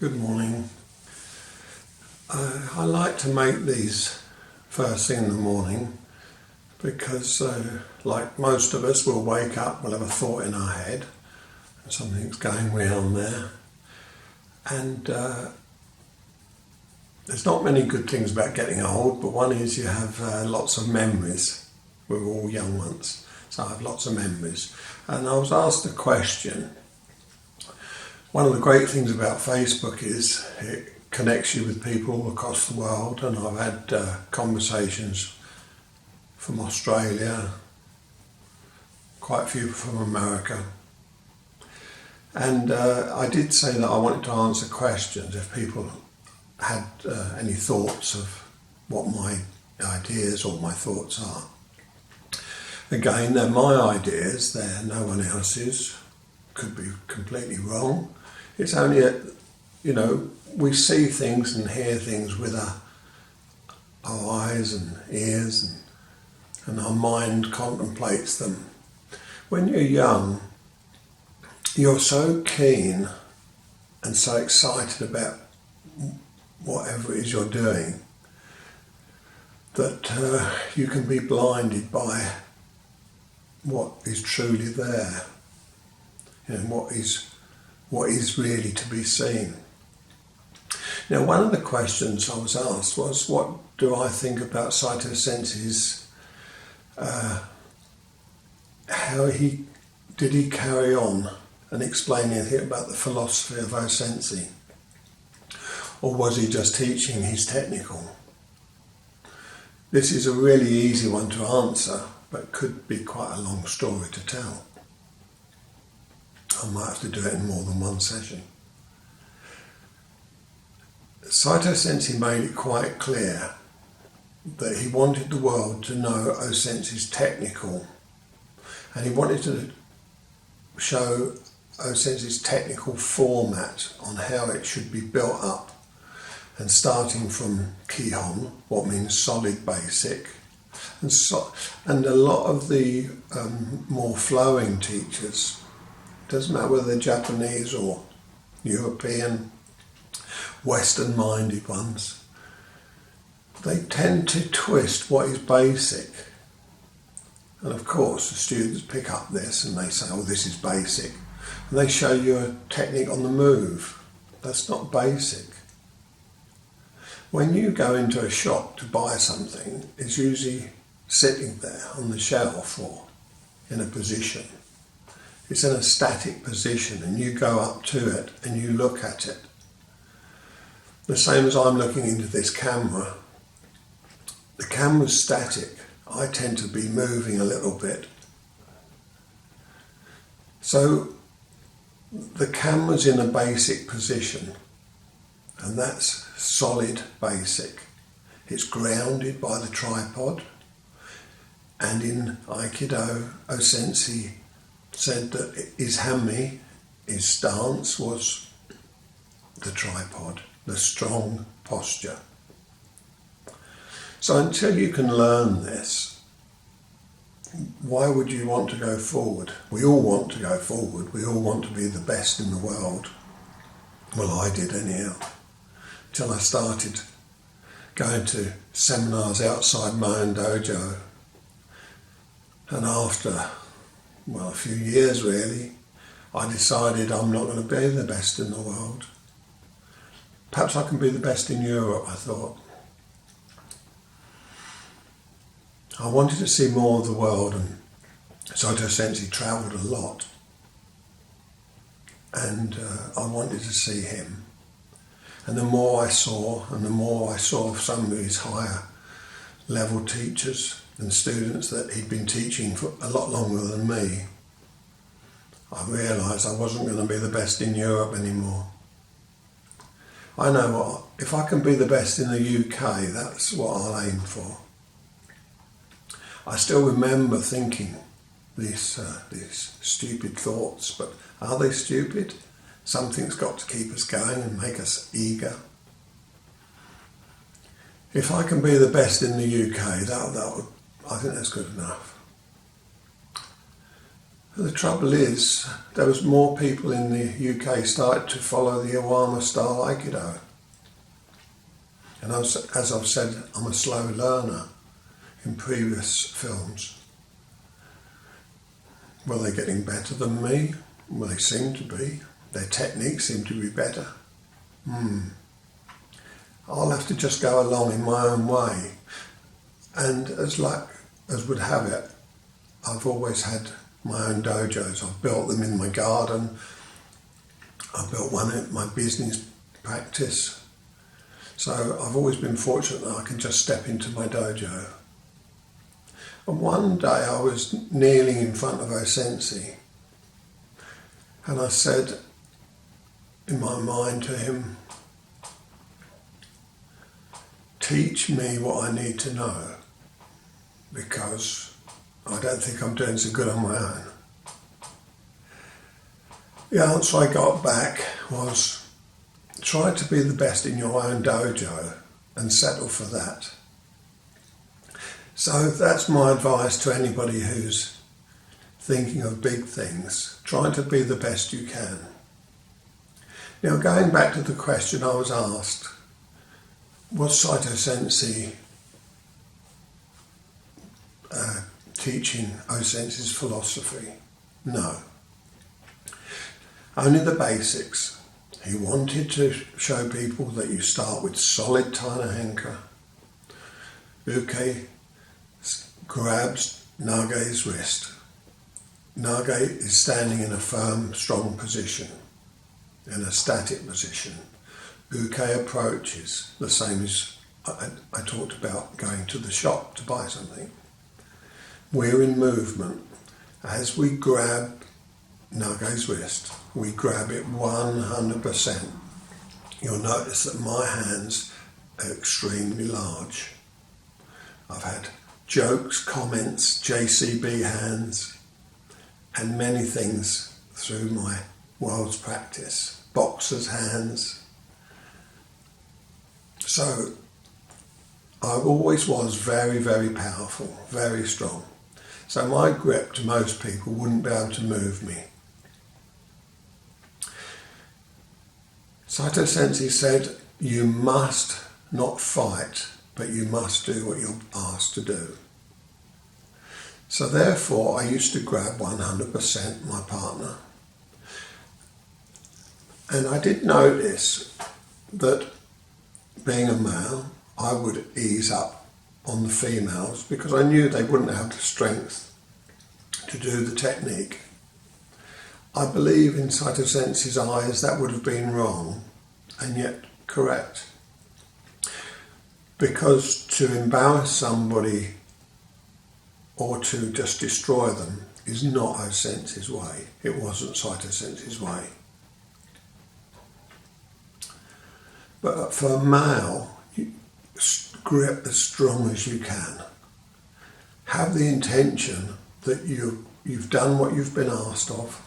Good morning. I like to make these first thing in the morning because, like most of us, we'll wake up, we'll have a thought in our head, and something's going round there. And there's not many good things about getting old, but one is you have lots of memories. We're all young once, so I have lots of memories. And I was asked a question. One of the great things about Facebook is it connects you with people across the world, and I've had conversations from Australia, quite a few from America. And I did say that I wanted to answer questions if people had any thoughts of what my ideas or my thoughts are. Again, they're my ideas, they're no one else's. Could be completely wrong. It's only, we see things and hear things with our eyes and ears, and our mind contemplates them. When you're young, you're so keen and so excited about whatever it is you're doing that you can be blinded by what is truly there, and what is really to be seen. Now, one of the questions I was asked was, what do I think about SAITO Sensei's, did he carry on and explain anything about the philosophy of O-Sensei? Or was he just teaching his technical? This is a really easy one to answer, but could be quite a long story to tell. I might have to do it in more than one session. SAITO Sensei made it quite clear that he wanted the world to know O-Sensei's technical, and he wanted to show O-Sensei's technical format on how it should be built up, and starting from Shihan, what means solid basic, and a lot of the more flowing teachers, doesn't matter whether they're Japanese or European, Western-minded ones, they tend to twist what is basic. And of course, the students pick up this and they say, oh, this is basic. And they show you a technique on the move. That's not basic. When you go into a shop to buy something, it's usually sitting there on the shelf or in a position. It's in a static position, and you go up to it and you look at it. The same as I'm looking into this camera. The camera's static. I tend to be moving a little bit. So the camera's in a basic position, and that's solid basic. It's grounded by the tripod, and in Aikido, O-Sensei said that his hami, his stance, was the tripod, the strong posture. So until you can learn this, why would you want to go forward? We all want to go forward. We all want to be the best in the world. Well, I did anyhow, till I started going to seminars outside my own dojo. And after, a few years really, I decided I'm not going to be the best in the world. Perhaps I can be the best in Europe, I thought. I wanted to see more of the world, and SAITO Sensei travelled a lot. And I wanted to see him. And the more I saw, of some of his higher level teachers and students that he'd been teaching for a lot longer than me, I realised I wasn't going to be the best in Europe anymore. I know what, if I can be the best in the UK, that's what I'll aim for. I still remember thinking these stupid thoughts, but are they stupid? Something's got to keep us going and make us eager. If I can be the best in the UK, I think that's good enough. The trouble is, there was more people in the UK started to follow the Iwama style Aikido. And as I've said, I'm a slow learner in previous films. Were they getting better than me? Well, they seem to be. Their techniques seem to be better. I'll have to just go along in my own way. And as luck as would have it, I've always had my own dojos. I've built them in my garden. I built one at my business practice. So I've always been fortunate that I can just step into my dojo. And one day I was kneeling in front of O-Sensei, and I said in my mind to him, teach me what I need to know, because I don't think I'm doing so good on my own. The answer I got back was, try to be the best in your own dojo and settle for that. So that's my advice to anybody who's thinking of big things. Try to be the best you can. Now, going back to the question I was asked, was Saito Sensei teaching O-Sensei's philosophy? No. Only the basics. He wanted to show people that you start with solid Tanahenka. Uke grabs Nage's wrist. Nage is standing in a firm, strong position, in a static position. Uke approaches, the same as I talked about going to the shop to buy something. We're in movement. As we grab Nage's wrist, we grab it 100%. You'll notice that my hands are extremely large. I've had jokes, comments, JCB hands, and many things through my world's practice. Boxer's hands. So I always was very, very powerful, very strong. So my grip to most people wouldn't be able to move me. Saito Sensei said, you must not fight, but you must do what you're asked to do. So therefore, I used to grab 100% my partner. And I did notice that being a male, I would ease up on the females because I knew they wouldn't have the strength to do the technique. I believe in Saito Sensei's eyes that would have been wrong and yet correct. Because to embarrass somebody or to just destroy them is not O-Sensei's way. It wasn't Saito Sensei's way. But for a male, you grip as strong as you can. Have the intention that you've done what you've been asked of,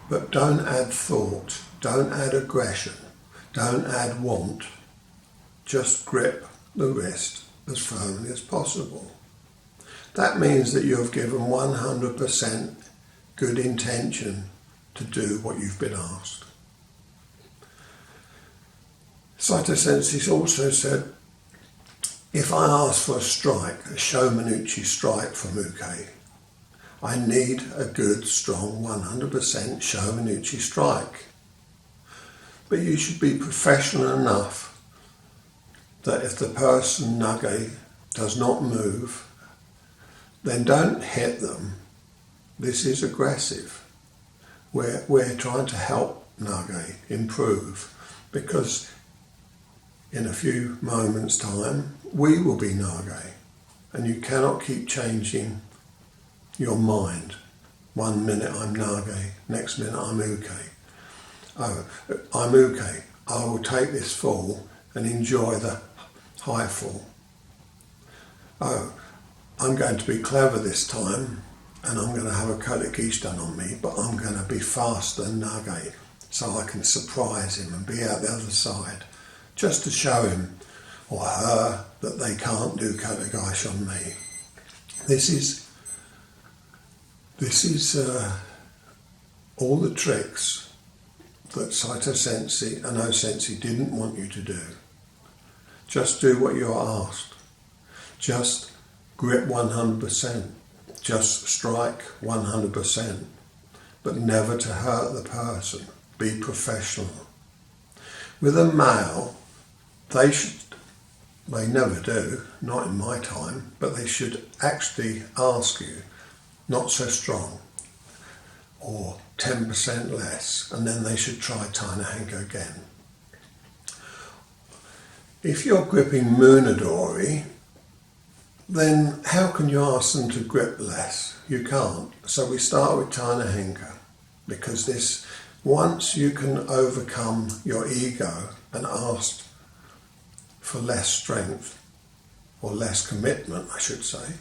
but don't add thought, don't add aggression, don't add want. Just grip the wrist as firmly as possible. That means that you have given 100% good intention to do what you've been asked. Saito Sensei also said, if I ask for a strike, a Shomanuchi strike from Uke, I need a good, strong 100% Shomanuchi strike. But you should be professional enough that if the person, Nage, does not move, then don't hit them. This is aggressive. We're trying to help Nage improve, because in a few moments' time, we will be Nage, and you cannot keep changing your mind. 1 minute I'm Nage, next minute I'm Uke. Oh, I'm Uke. I will take this fall and enjoy the high fall. Oh, I'm going to be clever this time, and I'm going to have a Kotekishi done on me, but I'm going to be faster than Nage, so I can surprise him and be out the other side, just to show him or her that they can't do Kotekishi on me. This This is all the tricks that SAITO Sensei and O-Sensei didn't want you to do. Just do what you're asked. Just grip 100%. Just strike 100%. But never to hurt the person. Be professional. With a male, they never do, not in my time, but they should actually ask you, not so strong, or 10% less, and then they should try Tainahenka again. If you're gripping Munadori, then how can you ask them to grip less? You can't. So we start with Tainahenka, because once you can overcome your ego and ask for less strength, or less commitment, I should say,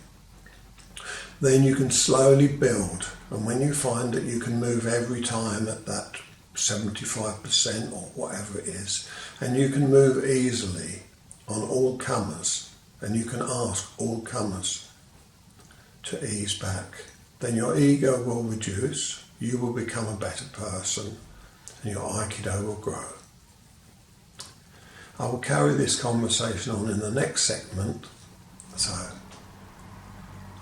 then you can slowly build. And when you find that you can move every time at that 75% or whatever it is, and you can move easily on all comers, and you can ask all comers to ease back, then your ego will reduce, you will become a better person, and your Aikido will grow. I will carry this conversation on in the next segment, so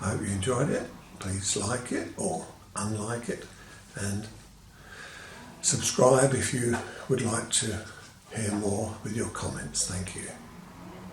I hope you enjoyed it. Please like it or unlike it, and subscribe if you would like to hear more with your comments. Thank you.